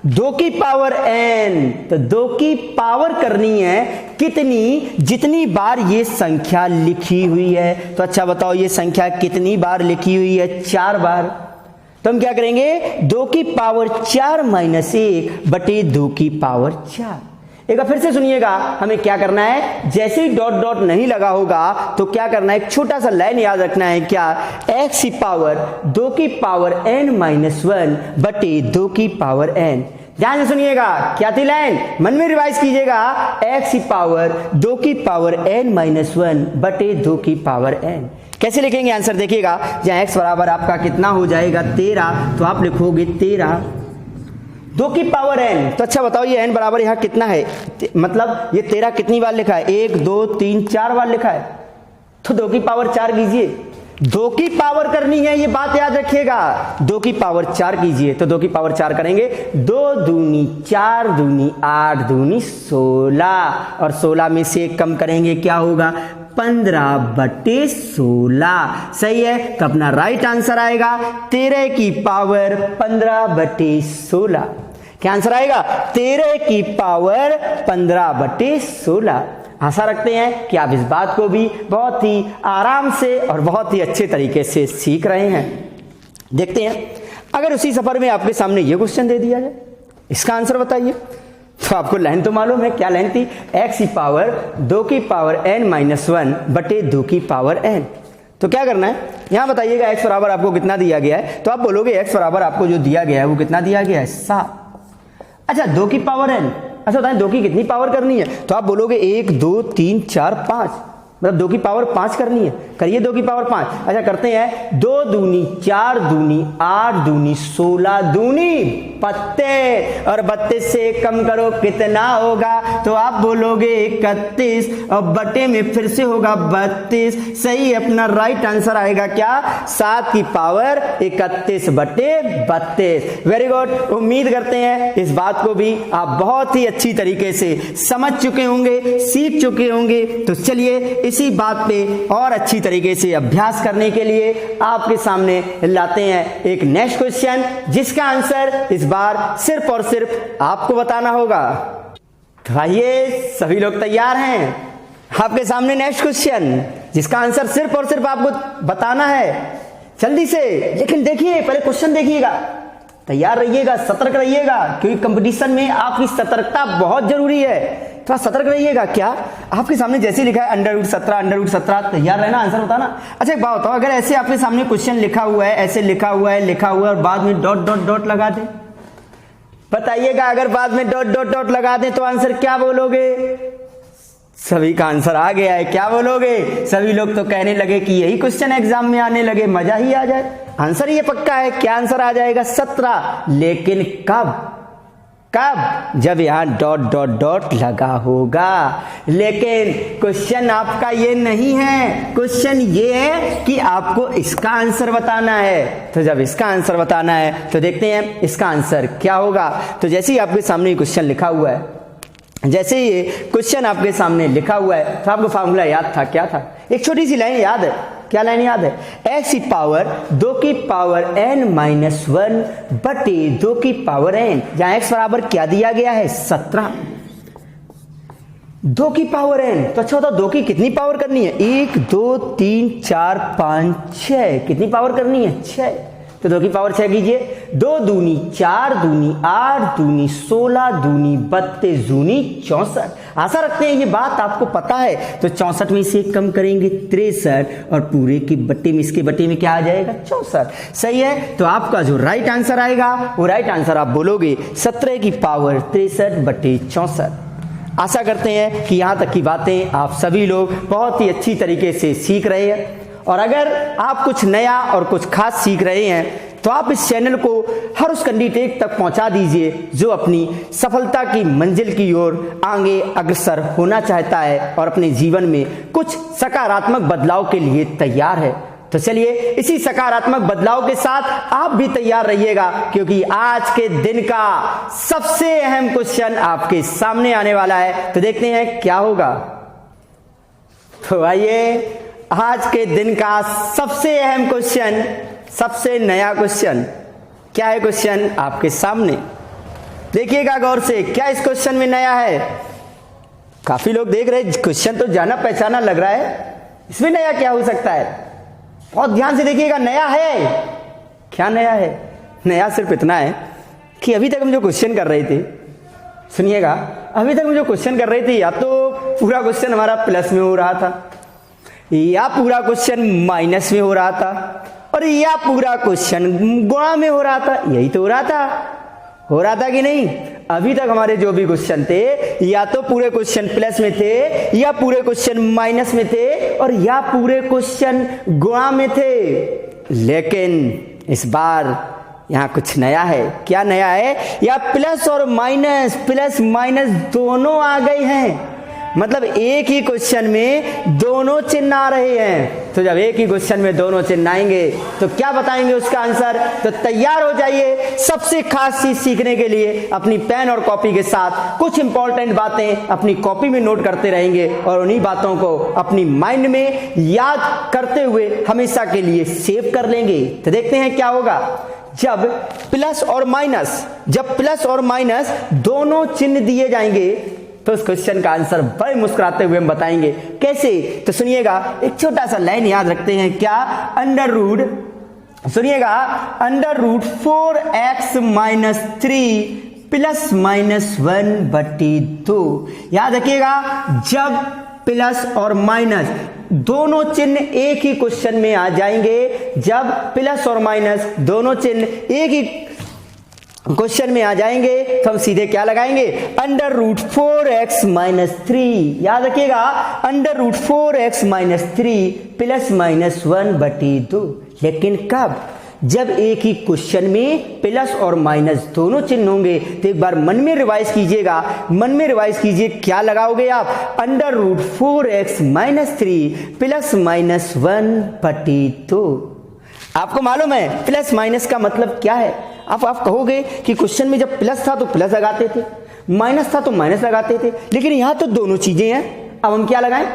[SPEAKER 1] 2 की पावर n, तो 2 की पावर करनी है कितनी? जितनी बार ये संख्या लिखी हुई है। तो अच्छा बताओ ये संख्या कितनी बार लिखी हुई है? 4 बार। तो हम क्या करेंगे? 2 की पावर 4 माइनस 1 बटे 2 की पावर 4। एक बार फिर से सुनिएगा, हमें क्या करना है? जैसे ही डॉट डॉट नहीं लगा होगा तो क्या करना है? एक छोटा सा लाइन याद रखना है। क्या? x की पावर 2 की पावर n माइनस 1 बटे 2 की पावर n। ध्यान से सुनिएगा, क्या थी लाइन? मन में रिवाइज कीजिएगा। x की पावर 2 की पावर n माइनस 1 बटे 2 की पावर n। कैसे लिखेंगे आंसर? देखिएगा, जहां x बराबर आपका कितना हो जाएगा? 13, तो आप लिखोगे 13 2 की पावर n। तो अच्छा बताओ ये n बराबर यहाँ कितना है? मतलब ये 13 कितनी बार लिखा है? 1 2 3 4 बार लिखा है। तो 2 की पावर 4 कीजिए। 2 की पावर करनी है, ये बात याद रखिएगा। 2 की पावर 4 कीजिए। तो 2 की पावर 4 करेंगे, 2 दूनी 4 दूनी 8 दूनी 16, और 16 में से कम करेंगे क्या होगा? 15 बटे 16। सही है, तो अपना राइट आंसर आएगा 13 की पावर 15 बटे 16। क्या आंसर आएगा? 13 की पावर 15 बटे 16। आशा रखते हैं कि आप इस बात को भी बहुत ही आराम से और बहुत ही अच्छे तरीके से सीख रहे हैं। देखते हैं, अगर उसी सफर में आपके सामने ये क्वेश्चन दे दिया जाए, इसका आंसर बताइए। तो आपको लाइन तो मालूम है, क्या लाइन थी? x की पावर 2 की पावर n माइनस 1 बटे 2 की पावर n। तो क्या करना है? यहां बताइएगा x बराबर आपको कितना दिया गया है। तो आप बोलोगे x बराबर आपको जो दिया गया है वो कितना दिया गया है? 7। अच्छा, 2 की पावर n, अच्छा बताएं 2 की कितनी पावर करनी है? तो आप बोलोगे 1 2 3 4 5, मतलब 2 की पावर 5 करनी है, करिए 2 की पावर 5। अच्छा करते हैं, 2 दूनी 4 दूनी 8 दूनी 16 दूनी 32, और 32 से कम करो कितना होगा, तो आप बोलोगे 31, और बटे में फिर से होगा 32। सही, अपना राइट आंसर आएगा क्या, 7 की पावर 31 बटे 32। Very good. उम्मीद करते हैं इस बात को भी आप बहुत ही अच्छी तरीके से समझ चुके होंगे, सीख चुके होंगे। तो चलिए इसी बात पे और अच्छी तरीके से अभ्यास करने के लिए आपके सामने लाते हैं एक नेक्स्ट क्वेश्चन, जिसका आंसर इस बार सिर्फ और सिर्फ आपको बताना होगा। तो आइए, सभी लोग तैयार हैं? आपके सामने नेक्स्ट क्वेश्चन, जिसका आंसर सिर्फ और सिर्फ आपको बताना है, जल्दी से। लेकिन देखिए, पहले क्वेश्चन देखिएगा, तैयार रहिएगा, सतर्क रहिएगा, क्योंकि कंपटीशन में आपकी सतर्कता बहुत जरूरी है। थोड़ा सतर्क रहिएगा। क्या आपके सामने जैसे लिखा है √17, तैयार रहना, आंसर बताना। अच्छा एक बात बताओ, अगर ऐसे आपके सामने क्वेश्चन लिखा हुआ है, ऐसे लिखा हुआ है और बाद में डॉट डॉट डॉट लगा दे, बताइएगा, अगर बाद में डॉट डॉट डॉट लगा दे तो आंसर क्या बोलोगे? सभी का आंसर आ गया है, क्या बोलोगे? सभी लोग तो कहने लगे कि यही क्वेश्चन एग्जाम में आने लगे, मजा ही आ जाए। आंसर ये पक्का है, क्या आंसर आ जाएगा? 17। लेकिन कब? जब यहां डॉट डॉट डॉट लगा होगा। लेकिन क्वेश्चन आपका ये नहीं है, क्वेश्चन ये है कि आपको इसका आंसर बताना है। तो जब इसका आंसर बताना है तो देखते हैं इसका आंसर क्या होगा। तो जैसे ही आपके सामने क्वेश्चन लिखा हुआ है, जैसे ये क्वेश्चन आपके सामने लिखा हुआ है, तो आपको फार्मूला याद था, क्या था? एक छोटी सी लाइन याद है, क्या लाइन याद है? x की पावर 2 की पावर n-1 बटे 2 की पावर n, जहां x बराबर क्या दिया गया है? 17। 2 की पावर n, तो अच्छा बताओ 2 की कितनी पावर करनी है? 1 2 3 4 5 6, कितनी पावर करनी है? 6। तो 2 की पावर 6 कीजिए, 2 दूनी 4 दूनी 8 दूनी 16 दूनी 32 दूनी 64। आशा रखते हैं ये बात आपको पता है। तो 64 में से कम करेंगे 63, और पूरे के बट्टे में, इसके बट्टे में क्या आ जाएगा? 64। सही है। तो आपका जो राइट आंसर आएगा, वो राइट आंसर आप बोलोगे 17 की पावर 63 बटे 64। आशा करते हैं कि यहां तक की बातें आप सभी लोग बहुत ही अच्छी तरीके से सीख रहे हैं। और अगर आप कुछ नया और कुछ खास सीख रहे हैं, तो आप इस चैनल को हर उस कैंडिडेट तक पहुंचा दीजिए जो अपनी सफलता की मंजिल की ओर आगे अग्रसर होना चाहता है और अपने जीवन में कुछ सकारात्मक बदलाव के लिए तैयार है। तो चलिए इसी सकारात्मक बदलाव के साथ आप भी तैयार रहिएगा, क्योंकि आज के दिन का सबसे अहम क्वेश्चन आपके सामने आने वाला है। तो देखते हैं क्या होगा। तो आइए, आज के दिन का सबसे अहम क्वेश्चन, सबसे नया क्वेश्चन, क्या है क्वेश्चन आपके सामने? देखिएगा गौर से, क्या इस क्वेश्चन में नया है? काफी लोग देख रहे हैं, क्वेश्चन तो जाना पहचाना लग रहा है, इसमें नया क्या हो सकता है? बहुत ध्यान से देखिएगा, नया है। क्या नया है? नया सिर्फ इतना है कि अभी तक हम जो क्वेश्चन कर रहे थे, सुनिएगा, अभी तक हम जो क्वेश्चन कर रहे थे, या तो पूरा क्वेश्चन हमारा प्लस में हो रहा था, या पूरा क्वेश्चन माइनस में हो रहा था, और या पूरा क्वेश्चन गुणा में हो रहा था। यही तो हो रहा था कि नहीं? अभी तक हमारे जो भी क्वेश्चन थे, या तो पूरे क्वेश्चन प्लस में थे, या पूरे क्वेश्चन माइनस में थे, और या पूरे क्वेश्चन गुणा में थे। लेकिन इस बार यहां कुछ नया है। क्या नया है? या प्लस और माइनस, प्लस माइनस दोनों आ गए हैं। मतलब एक ही क्वेश्चन में दोनों चिन्ह आ रहे हैं। तो जब एक ही क्वेश्चन में दोनों चिन्ह आएंगे तो क्या बताएंगे उसका आंसर? तो तैयार हो जाइए सबसे खास चीज सीखने के लिए। अपनी पेन और कॉपी के साथ कुछ इंपॉर्टेंट बातें अपनी कॉपी में नोट करते रहेंगे और उन्हीं बातों को अपनी माइंड में याद करते हुए हमेशा के लिए सेव कर लेंगे। तो देखते हैं क्या होगा। जब प्लस और माइनस दोनों चिन्ह दिए जाएंगे तो उस क्वेश्चन का आंसर बड़े मुस्कुराते हुए हम बताएंगे। कैसे? तो सुनिएगा, एक छोटा सा लाइन याद रखते हैं। क्या? Under root 4x minus 3 plus minus 1/2। याद रखिएगा, जब प्लस और माइनस दोनों चिन्ह एक ही क्वेश्चन में आ जाएंगे, जब प्लस और माइनस दोनों चिन्ह एक ही क्वेश्चन में आ जाएंगे तो हम सीधे क्या लगाएंगे, अंडर रूट 4x माइनस 3। याद रखिएगा, under root 4x minus 3 plus minus 1/2। लेकिन कब, जब एक ही क्वेश्चन में प्लस और माइनस दोनों चिन्ह होंगे। तो एक बार मन में रिवाइज कीजिएगा, मन में रिवाइज कीजिए, क्या लगाओगे आप, under root 4x minus 3 plus minus 1/2। आपको मालूम है प्लस माइनस का मतलब क्या है। आप कहोगे कि क्वेश्चन में जब प्लस था तो प्लस लगाते थे, माइनस था तो माइनस लगाते थे, लेकिन यहां तो दोनों चीजें हैं। अब हम क्या लगाएं,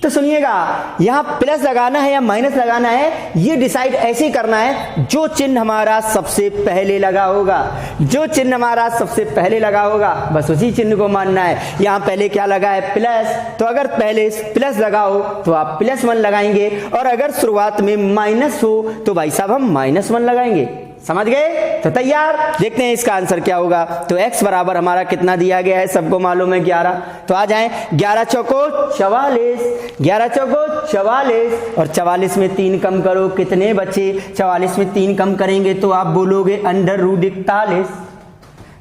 [SPEAKER 1] तो सुनिएगा, यहां प्लस लगाना है या माइनस लगाना है, ये डिसाइड ऐसे करना है जो चिन्ह हमारा सबसे पहले लगा होगा, जो चिन्ह हमारा सबसे पहले लगा होगा बस उसी चिन्ह को मानना है। यहां पहले क्या लगा है, प्लस, तो अगर पहले प्लस लगाओ तो आप +1 लगाएंगे, और अगर शुरुआत में माइनस हो तो भाई साहब हम -1 लगाएंगे। समझ गए, तो तैयार। देखते हैं इसका आंसर क्या होगा। तो x बराबर हमारा कितना दिया गया है, सबको मालूम है 11। तो आ जाएं, 11 चौको 44, 11 चौको 44, और 44 में 3 कम करो, कितने बचे, 44 में 3 कम करेंगे तो आप बोलोगे अंडर रूट 41।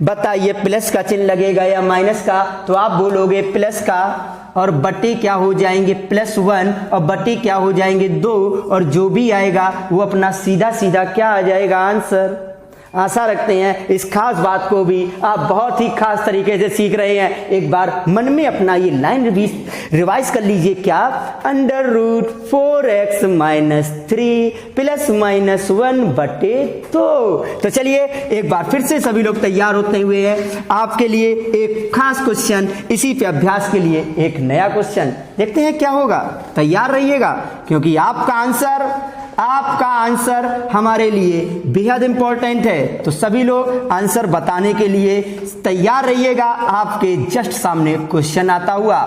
[SPEAKER 1] बताइए प्लस का चिन्ह लगेगा या माइनस का, तो आप बोलोगे प्लस का, और बटे क्या हो जाएंगे +1, और बटे क्या हो जाएंगे 2, और जो भी आएगा वो अपना सीधा सीधा क्या आ जाएगा, आंसर। आशा रखते हैं इस खास बात को भी आप बहुत ही खास तरीके से सीख रहे हैं। एक बार मन में अपना ये लाइन रिवाइज कर लीजिए, क्या, under root 4x minus 3 plus minus 1/2। तो चलिए एक बार फिर से सभी लोग तैयार होते हुए हैं आपके लिए एक खास क्वेश्चन, इसी पे अभ्यास के लिए एक नया क्वेश्चन। देखते हैं क्या होगा, तैयार रहिएगा, क्योंकि आपका आंसर हमारे लिए बेहद इंपॉर्टेंट है। तो सभी लोग आंसर बताने के लिए तैयार रहिएगा। आपके जस्ट सामने क्वेश्चन आता हुआ,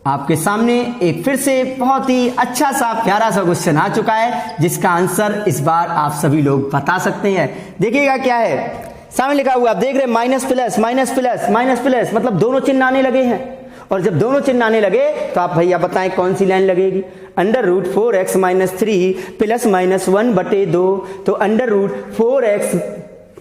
[SPEAKER 1] आपके सामने एक फिर से बहुत ही अच्छा सा प्यारा सा क्वेश्चन आ चुका है, जिसका आंसर इस बार आप सभी लोग बता सकते हैं। देखिएगा क्या है, सामने लिखा हुआ आप देख रहे हैं, minus plus minus plus minus plus, मतलब दोनों चिन्ह आने लगे हैं। और जब दोनों चिन्ह आने लगे तो आप भैया बताएं कौन सी लाइन लगेगी, under root 4x minus 3 plus minus 1/2। तो अंडर रूट 4x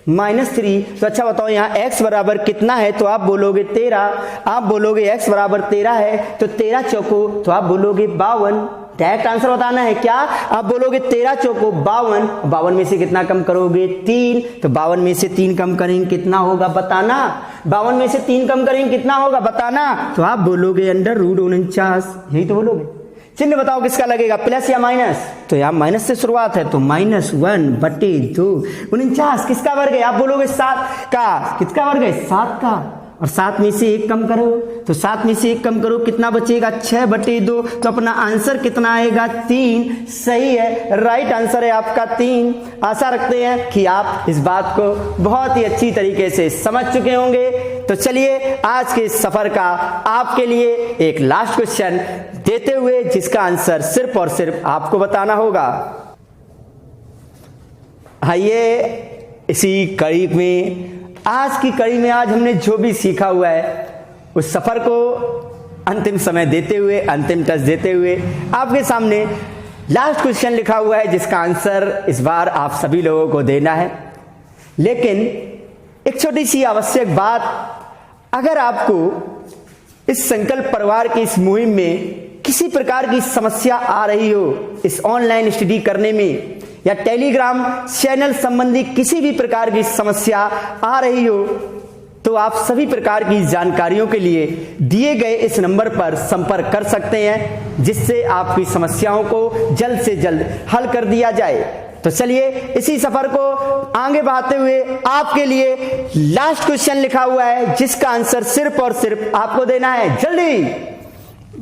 [SPEAKER 1] माइनस 3, तो अच्छा बताओ यहाँ x बराबर कितना है, तो आप बोलोगे 13। आप बोलोगे x बराबर 13 है, तो 13 चौको, तो आप बोलोगे 52। डायरेक्ट आंसर बताना है, क्या, आप बोलोगे 13 चौको 52, 52 में से कितना कम करोगे, 3। तो 52 में से 3 कम करेंगे कितना होगा बताना, 52 में से 3 कम करेंगे कितना होगा बताना, तो आप बोलोगे अंडर रूट 49। यही तो बोलोगे। चिन्ह बताओ किसका लगेगा, प्लस या माइनस, तो यहाँ माइनस से शुरुआत है तो -1/2। 49 किसका वर्ग है, आप बोलोगे 7 का, किसका वर्ग है, 7 का, और 7 में से 1 कम करो, तो 7 में से 1 कम करो कितना बचेगा, 6/2। तो अपना आंसर कितना आएगा, 3। सही है, राइट आंसर है आपका 3। आशा रखते हैं कि आप इस बात को बहुत ही अच्छी तरीके से समझ चुके होंगे। तो चलिए आज के सफर का आपके लिए एक लास्ट क्वेश्चन देते हुए, जिसका आंसर सिर्फ और सिर्फ आपको बताना होगा। आइए इसी कड़ी में, आज की कड़ी में आज हमने जो भी सीखा हुआ है उस सफर को अंतिम समय देते हुए, अंतिम टच देते हुए आपके सामने लास्ट क्वेश्चन लिखा हुआ है, जिसका आंसर इस बार आप सभी लोगों को देना है। लेकिन एक छोटी सी आवश्यक बात, अगर आपको इस संकल्प परिवार की इस मुहिम में किसी प्रकार की समस्या आ रही हो, इस ऑनलाइन स्टडी करने में, या टेलीग्राम चैनल संबंधी किसी भी प्रकार की समस्या आ रही हो, तो आप सभी प्रकार की जानकारियों के लिए दिए गए इस नंबर पर संपर्क कर सकते हैं, जिससे आपकी समस्याओं को जल्द से जल्द हल कर दिया जाए। तो चलिए इसी सफर को आगे बढ़ाते हुए आपके लिए लास्ट क्वेश्चन लिखा हुआ है, जिसका आंसर सिर्फ और सिर्फ आपको देना है। जल्दी,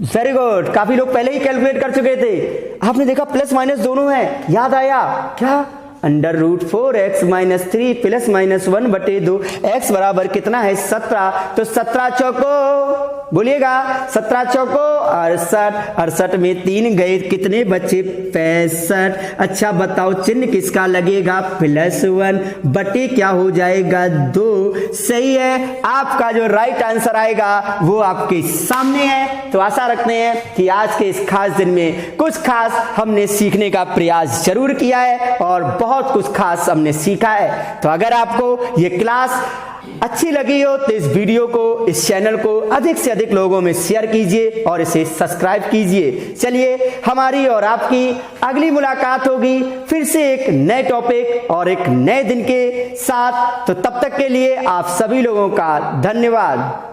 [SPEAKER 1] वेरी गुड, काफी लोग पहले ही कैलकुलेट कर चुके थे। आपने देखा प्लस माइनस दोनों है, याद आया क्या, under root 4x minus 3 plus minus 1/2। x बराबर कितना है, 17। तो 17 चौको, बोलिएगा 17 चौको 68, 68 में 3 गए, कितने बचे, 65। अच्छा बताओ चिन्ह किसका लगेगा, +1, बटे क्या हो जाएगा, 2। सही है, आपका जो राइट आंसर आएगा वो आपके सामने है। तो आशा रखते हैं कि आज के इस खास दिन में कुछ खास हमने सीखने का प्रयास जरूर किया है, और बहुत कुछ खास हमने सीखा है। तो अगर आपको ये क्लास अच्छी लगी हो तो इस वीडियो को, इस चैनल को अधिक से अधिक लोगों में शेयर कीजिए और इसे सब्सक्राइब कीजिए। चलिए, हमारी और आपकी अगली मुलाकात होगी फिर से एक नए टॉपिक और एक नए दिन के साथ। तो तब तक के लिए आप सभी लोगों का धन्यवाद।